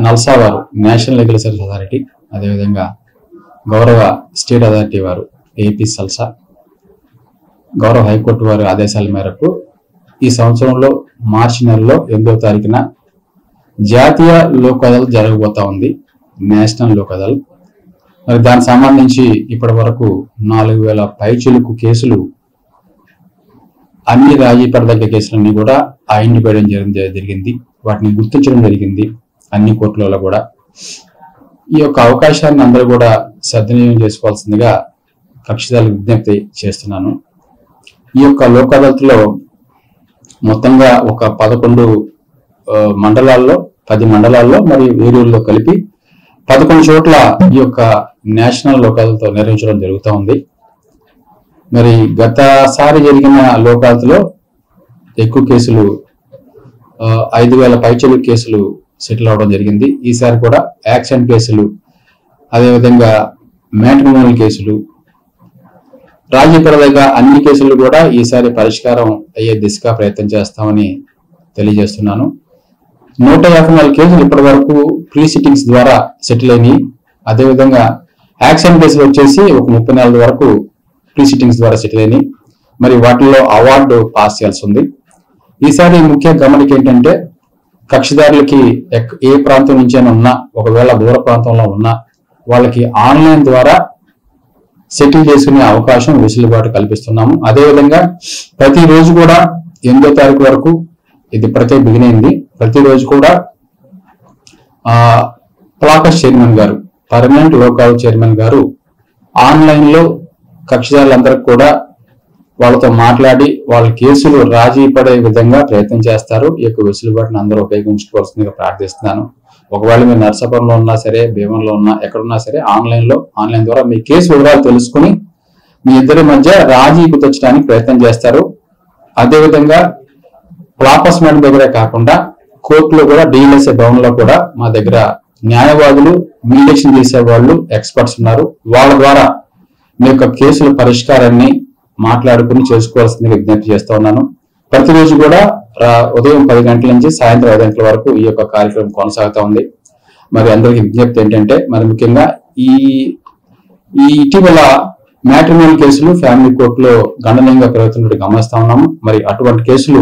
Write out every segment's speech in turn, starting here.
NALSA వారు national legal service authority, అదేవిధంగా గౌరవ స్టేట్ అథారిటీ వారు ఏపీ సల్సా, గౌరవ హైకోర్టు వారి ఆదేశాల మేరకు ఈ సంవత్సరంలో మార్చి నెలలో 8వ తారీఖున జాతీయ లోక్ అదాలత్ జరగబోతా ఉంది, నేషనల్ లోక్ అదాలత్. మరి దానికి సంబంధించి ఇప్పటి వరకు 4000 పైచిలుకు కేసులు, అన్ని రాజీ పడదగ్గ కేసులన్నీ కూడా ఐడెంటిఫై చేయడం జరిగింది, వాటిని గుర్తించడం జరిగింది అన్ని కోర్టులలో కూడా. ఈ యొక్క అవకాశాన్ని అందరూ కూడా సద్వినియోగం చేసుకోవాల్సిందిగా కక్షిదారులకు విజ్ఞప్తి చేస్తున్నాను. ఈ యొక్క లోక్ అదాలత్లో మొత్తంగా ఒక 11 మండలాల్లో, 10 మండలాల్లో మరియు ఏలూరులో కలిపి 11 చోట్ల ఈ యొక్క నేషనల్ లోక్ అదాలత్ నిర్వహించడం జరుగుతూ ఉంది. మరి గతసారి జరిగిన లోక్ అదాలత్లో ఎక్కువ కేసులు 5000 పైచిలుకు కేసులు సెటిల్ అవడం జరిగింది. ఈసారి కూడా యాక్సిడెంట్ కేసులు, అదేవిధంగా మ్యాట్రిమోనియల్ కేసులు, రాజీ పడదగ్గ అన్ని కేసులు కూడా ఈసారి పరిష్కారం అయ్యే దిశగా ప్రయత్నం చేస్తామని తెలియజేస్తున్నాను. 154 కేసులు ఇప్పటి వరకు ప్రీ సిట్టింగ్స్ ద్వారా సెటిల్ అయినాయి. అదేవిధంగా యాక్సిడెంట్ కేసులు వచ్చేసి ఒక 34 వరకు ప్రీ సిట్టింగ్స్ ద్వారా సెటిల్ అయినాయి. మరి వాటిల్లో అవార్డు పాస్ చేయాల్సి ఉంది. ఈసారి ముఖ్య గమనిక ఏంటంటే, కక్షిదారులకి ఏ ప్రాంతం నుంచైనా ఉన్నా, ఒకవేళ దూర ప్రాంతంలో ఉన్నా, వాళ్ళకి ఆన్లైన్ ద్వారా సెటిల్ చేసుకునే అవకాశం, వెసులుబాటు కల్పిస్తున్నాము. అదేవిధంగా ప్రతిరోజు కూడా 8వ తారీఖు వరకు, ఇది ఇప్పటికే బిగిన్ అయింది, ప్రతిరోజు కూడా ప్లాకస్ చైర్మన్ గారు, పర్మనెంట్ లోక్ అదాలత్ చైర్మన్ గారు ఆన్లైన్ లో కక్షిదారులందరికీ కూడా వాళ్ళతో మాట్లాడి వాళ్ళ కేసులు రాజీ పడే విధంగా ప్రయత్నం చేస్తారు. ఈ యొక్క వెసులుబాటును అందరూ ఉపయోగించుకోవాల్సిందిగా ప్రార్థిస్తున్నాను. ఒకవేళ మీరు నర్సాపురంలో ఉన్నా సరే, భీమంలో ఉన్నా, ఎక్కడున్నా సరే ఆన్లైన్ ద్వారా మీ కేసు వివరాలు తెలుసుకుని మీ ఇద్దరి మధ్య రాజీ కుదర్చడానికి ప్రయత్నం చేస్తారు. అదేవిధంగా ప్లాపస్ మేడం దగ్గరే కాకుండా కోర్టులో కూడా, డిఎల్ఎస్ఏ భవన్ లో కూడా మా దగ్గర న్యాయవాదులు, మీడియేషన్ చేసే వాళ్ళు, ఎక్స్పర్ట్స్ ఉన్నారు. వాళ్ళ ద్వారా మీ యొక్క కేసుల పరిష్కారాన్ని మాట్లాడుకుని చేసుకోవాల్సిందిగా విజ్ఞప్తి చేస్తూ ఉన్నాను. ప్రతిరోజు కూడా ఉదయం 10 గంటల నుంచి సాయంత్రం 5 గంటల వరకు ఈ యొక్క కార్యక్రమం కొనసాగుతూ ఉంది. మరి అందరికీ విజ్ఞప్తి ఏంటంటే, మరి ముఖ్యంగా ఈ ఇటీవల మ్యాట్రిమోనియల్ కేసులు ఫ్యామిలీ కోర్టులో గణనీయంగా పెరుగుతున్నట్టు గమనిస్తా ఉన్నాము. మరి అటువంటి కేసులు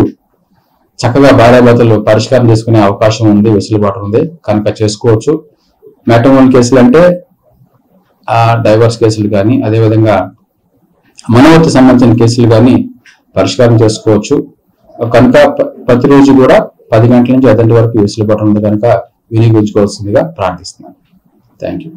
చక్కగా భార్యాభర్తలు పరిష్కారం చేసుకునే అవకాశం ఉంది, వెసులుబాటు ఉంది, కనుక చేసుకోవచ్చు. మ్యాట్రిమోనియల్ కేసులు అంటే డైవర్స్ కేసులు కానీ, అదేవిధంగా మనవర్తి సంబంధించిన కేసులు కానీ పరిష్కారం చేసుకోవచ్చు. కనుక ప్రతిరోజు కూడా 10 గంటల నుంచి 5 గంటల వరకు వెసులుబాటు ఉంది, కనుక వినియోగించుకోవాల్సిందిగా ప్రార్థిస్తున్నాను. Thank you.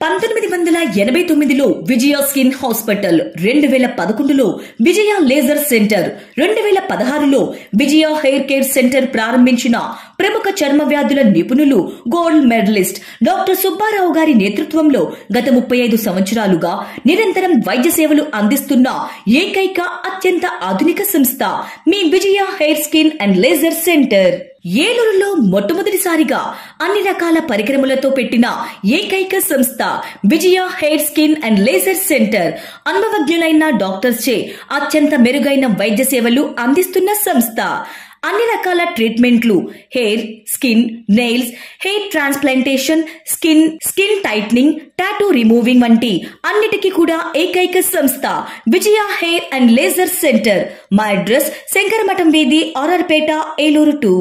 1989లో విజయ స్కిన్ హాస్పిటల్, 2011లో విజయ లేజర్ సెంటర్, 2016లో విజయ హెయిర్ కేర్ సెంటర్ ప్రారంభించిన ప్రముఖ చర్మ వ్యాధుల నిపుణులు, గోల్డ్ మెడలిస్ట్ డాక్టర్ సుబ్బారావు గారి నేతృత్వంలో గత 35 సంవత్సరాలుగా నిరంతరం వైద్య సేవలు అందిస్తున్న ఏకైక అత్యంత ఆధునిక సంస్థ మీ Vijaya hair skin and laser centre. ఏలూరులో మొట్టమొదటిసారిగా అన్ని రకాల పరికరములతో పెట్టిన ఏకైక సంస్థ Vijaya hair skin and laser centre. అనుభవజ్ఞులైన డాక్టర్స్ చే అత్యంత మెరుగైన వైద్య సేవలు అందిస్తున్న సంస్థ. అన్ని రకాల ట్రీట్మెంట్లు, hair, skin, nails, hair transplantation, skin tightening, tattoo removing వంటి అన్నిటికీ కూడా ఏకైక సంస్థ Vijaya hair and laser centre. మా అడ్రస్ శంకరమఠం వీధి, ఆర్ఆర్పేట, ఏలూరు 2.